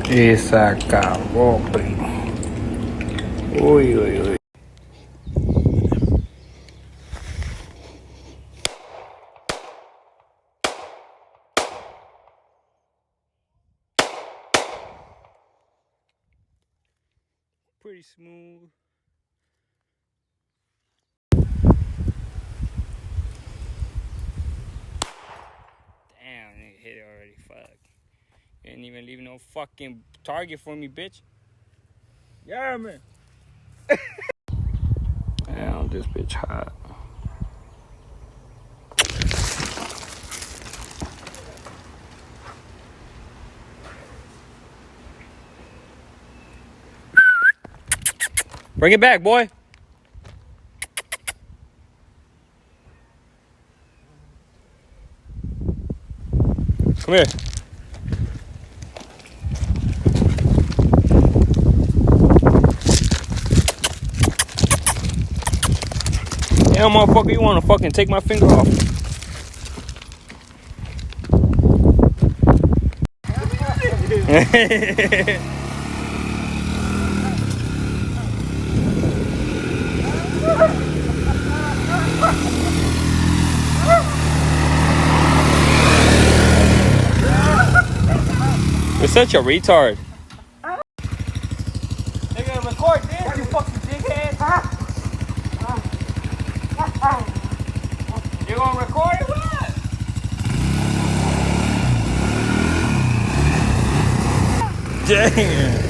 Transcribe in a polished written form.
Y se acabó, primo. Uy, uy, uy. Pretty smooth. Damn, nigga hit it already. Fuck. You didn't even leave no fucking target for me, bitch. Yeah, man. Damn, this bitch hot. Bring it back, boy. Come here. Damn, motherfucker, you wanna fucking take my finger off? You're such a retard. Nigga, record this, you fucking dickhead. You gonna record it? What? Damn.